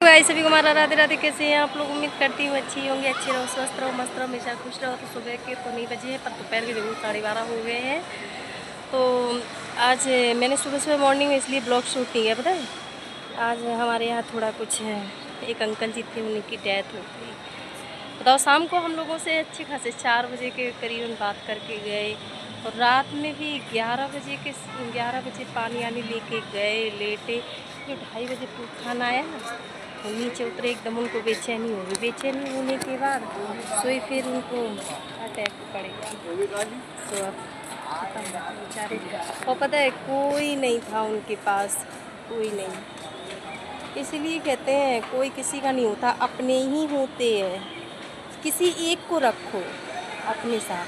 Guys, सभी को हमारा राधे राधे। कैसे हैं आप लोग? उम्मीद करती हूँ अच्छी होंगे, अच्छे रहो, स्वस्थ रहो, मस्त रहो, हमेशा खुश रहो। तो सुबह के तो नहीं बजे हैं, पर दोपहर के जरूर 12:30 हो गए हैं। तो आज मैंने सुबह सुबह मॉर्निंग में इसलिए ब्लॉग शूट नहीं किया, पता है आज हमारे यहाँ थोड़ा कुछ है। एक अंकल जी थे, उनकी डेथ हो गई। बताओ, शाम को हम लोगों से अच्छे खासे 4 बजे के करीबन बात करके गए, और रात में भी 11 बजे पानी आने लेके गए, लेटे। जो 2:30 बजे तूफान आया ना, तो नीचे उतरे, एकदम उनको बेचैनी हो गई। बेचैनी होने के बाद सोई, फिर उनको अटैक पड़ गया। तो अब खत्म हो गए बेचारे। और पता है, कोई नहीं था उनके पास, कोई नहीं। इसलिए कहते हैं कोई किसी का नहीं होता, अपने ही होते हैं। किसी एक को रखो अपने साथ,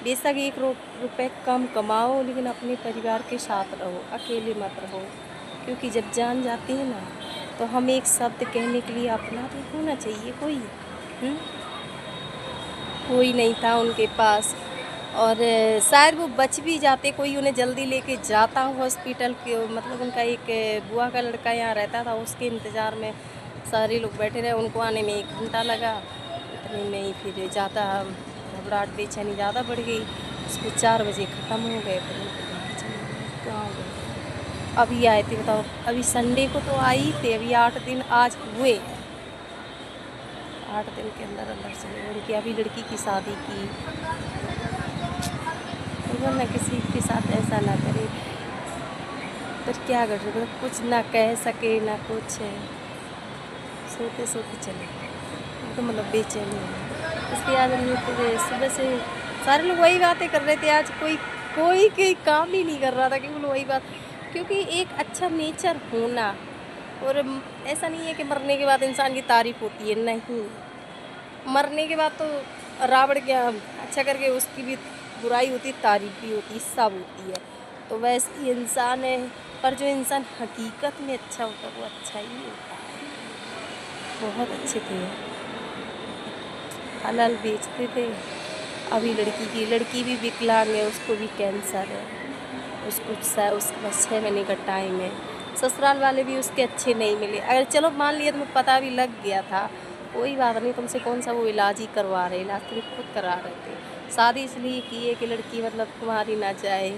बेशक 1 रुपए कम कमाओ, लेकिन अपने परिवार के साथ रहो, अकेले मत रहो। क्योंकि जब जान जाती है ना, तो हम एक शब्द कहने के लिए अपना भी होना चाहिए कोई। कोई नहीं था उनके पास, और शायद वो बच भी जाते, कोई उन्हें जल्दी लेके जाता हॉस्पिटल के। मतलब उनका एक बुआ का लड़का यहाँ रहता था, उसके इंतज़ार में सारे लोग बैठे रहे। उनको आने में 1 घंटा लगा। इतने में ही फिर ज़्यादा घबराहट, बेचैनी ज़्यादा बढ़ गई। उसको 4 बजे ख़त्म हो गए, फिर उनके घर चले गए। गाँव गए, अभी आए थे। बताओ, अभी संडे को तो आई थे, अभी 8 दिन आज हुए। 8 दिन के अंदर अंदर चले गए। उनकी अभी लड़की की शादी की। अगर ना किसी के साथ ऐसा ना करे, तो क्या कर सकते, कुछ ना कह सके ना कुछ। सोते सोते चले गए, तो मतलब बेचैनी हो गई। इसलिए आज हम लोग सुबह से सारे लोग वही बातें कर रहे थे। आज कोई कोई काम ही नहीं कर रहा था, केवल वही बात। क्योंकि एक अच्छा नेचर होना, और ऐसा नहीं है कि मरने के बाद इंसान की तारीफ होती है, नहीं। मरने के बाद तो रावण क्या अच्छा करके उसकी भी बुराई होती, तारीफ भी होती, सब होती है। तो वैसे ही इंसान है, पर जो इंसान हकीकत में अच्छा होता है वो अच्छा ही होता है। बहुत अच्छे थे, हलाल बेचते थे। अभी लड़की भी विकलांग है, उसको भी कैंसर है। उसको उसके पास 6 महीने का टाइम है। ससुराल वाले भी उसके अच्छे नहीं मिले। अगर चलो मान लिया तुम्हें पता भी लग गया था, कोई बात नहीं, तुमसे कौन सा वो इलाज ही करवा रहे, इलाज तो खुद करा रहे थे। शादी इसलिए की है कि लड़की मतलब तुम्हारी ना जाए,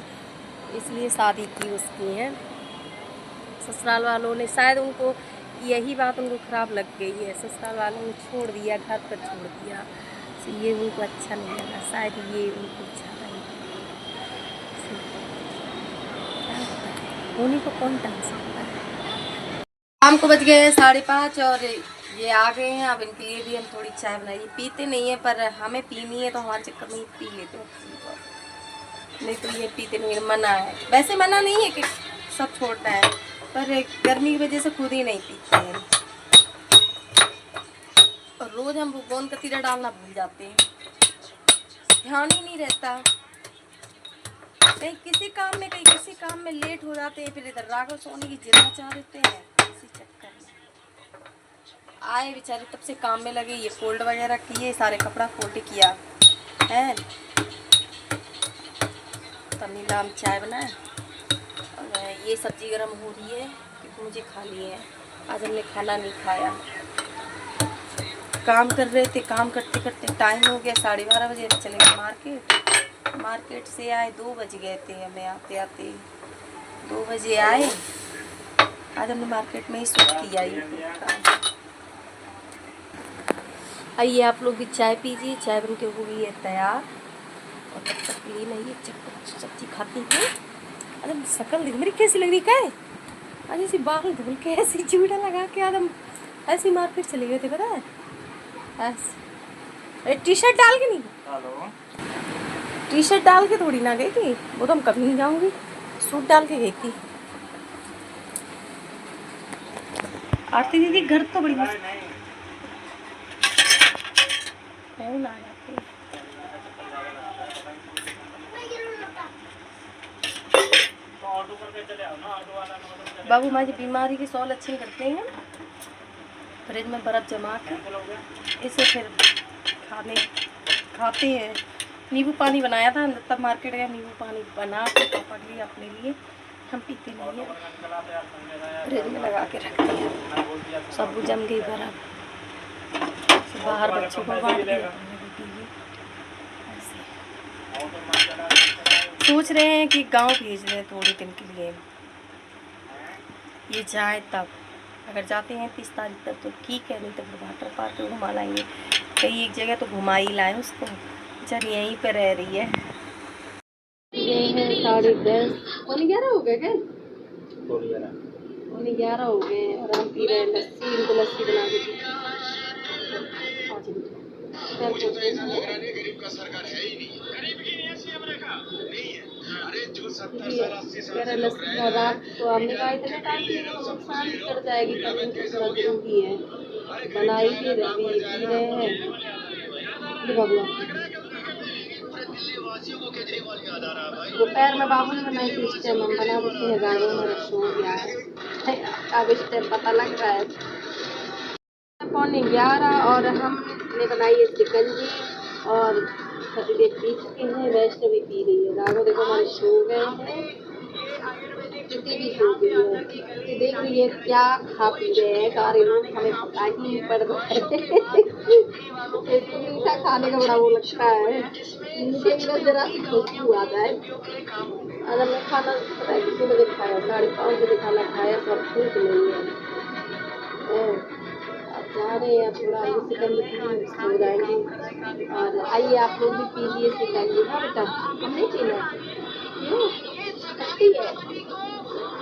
इसलिए शादी की उसकी है। ससुराल वालों ने शायद उनको यही बात उनको ख़राब लग गई है, ससुराल वालों ने छोड़ दिया, घर पर छोड़ दिया। तो ये उनको अच्छा नहीं लगा, शायद ये उनको ज़्यादा ही होने को कौन टाल सकता है। शाम को बज गए 5:30 और ये आ गए हैं। अब इनके लिए भी हम थोड़ी चाय बनाइए। पीते नहीं है, पर हमें पीनी है तो हमारे चक्कर में पी लेते हैं, नहीं तो ये पीते नहीं है। मना है, वैसे मना नहीं है कि सब छोड़ना है, पर गर्मी की वजह से खुद ही नहीं पीते हैं। और रोज हम गोंद कतीरा डालना भूल जाते हैं, ध्यान ही नहीं रहता। कहीं किसी काम में लेट हो जाते हैं, फिर इधर राघव सोने की जिद मचा देते हैं। इसी चक्कर में आए बेचारे, तब से काम में लगे। ये फोल्ड वगैरह किए, सारे कपड़ा फोल्ड किया है। तब नीला हम चाय बनाए, और ये सब्जी गर्म हो रही है क्योंकि मुझे खानी है। आज हमने खाना नहीं खाया, काम कर रहे थे। काम करते करते टाइम हो गया, 12:30 बजे चले गए मार्केट से आए 2 बज गए थे हमें आते आते। 2 बजे आए। आज हमने मार्केट में ही शूट किया। आइए आप लोग भी चाय पीजिए, चाय बन के हो गई है तैयार। और तब तक लिए नहीं है सब्जी खाती है। अरे शक्ल देख मेरी कैसी लग रही है, आज ऐसी बाल धुल के ऐसी चूड़ा लगा के आज हम ऐसी मार्केट चले गए थे, पता है ऐसे। टी शर्ट डाल के नहीं, टी शर्ट डाल के थोड़ी ना गई थी, वो तो हम कभी नहीं जाऊंगी, सूट डाल के गई थी। आरती दीदी घर तो बड़ी मस्त है ना। बाबू माँ जी बीमारी की सौ लक्षण करते हैं, फ्रिज में बर्फ़ जमा के इसे फिर खाते हैं। नींबू पानी बनाया था, तब मार्केट गया, नींबू पानी बना के पापा के लिए अपने लिए हम पीते नहीं है, फ्रिज में लगा के रखते हैं। सब जम गई बर्फ, बाहर बच्चों को बांट दिया। सोच रहे हैं कि गांव भेज दें थोड़े दिन के लिए, ये जाए तब। अगर जाते हैं 30 तारीख तक तो ठीक है, नहीं तो फिर वाटर पार्क घुमा लाएंगे। कहीं एक जगह तो घुमा ही लाएं उसको, बेचारी यहीं पर रह रही है। ये है 10:30, पौने 11 हो गए क्या? पौने 11 हो गए और हम पी रहे हैं लस्सी। इनको लस्सी बना के दी। रात को हमने कहा इतने टाइम पी तो नुकसान भी कर जाएगी, थोड़ा जरूरी है। बनाई भी पी रहे हैं। दोपहर में बाबू ने बनाई थी, इस टाइम हम बना देते हैं। गाड़ियों में सो गया है, अब इस टाइम पता लग रहा है 11:15 और हमने बनाई है शिकंजी और खजूर पी चुके हैं। वैष्णव भी पी रही है। राघव देखो हमारे सो गए हैं, चिट्टी भी सो गई है। तो देख रही है क्या खा पी रहे हैं सारे लोग, हमें पता ही नहीं पड़ रहा है। मीठा खाने का बड़ा वो लगता है, मीठे की जरा सी खुशबू आता है। अगर मैं खाना पता है किसी बजे खाया, 5:30 बजे खाना खाया, सब ठीक नहीं है। जा रहे हैं थोड़ा शिकंजी हो जाएंगे। और आइए आप लोग भी पीजिए शिकंजी। हाँ बेटा, हम नहीं पीना, क्यों खट्टी है,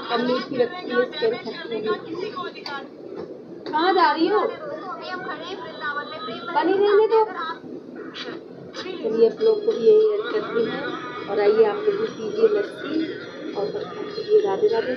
कम मीठी रखती है, कहाँ जा रही हो? बनी रहने दो। चलिए आप लोग को भी यही ऐड करते हैं। और आइए आप लोग भी पीजिए लस्सी और राधे राधे।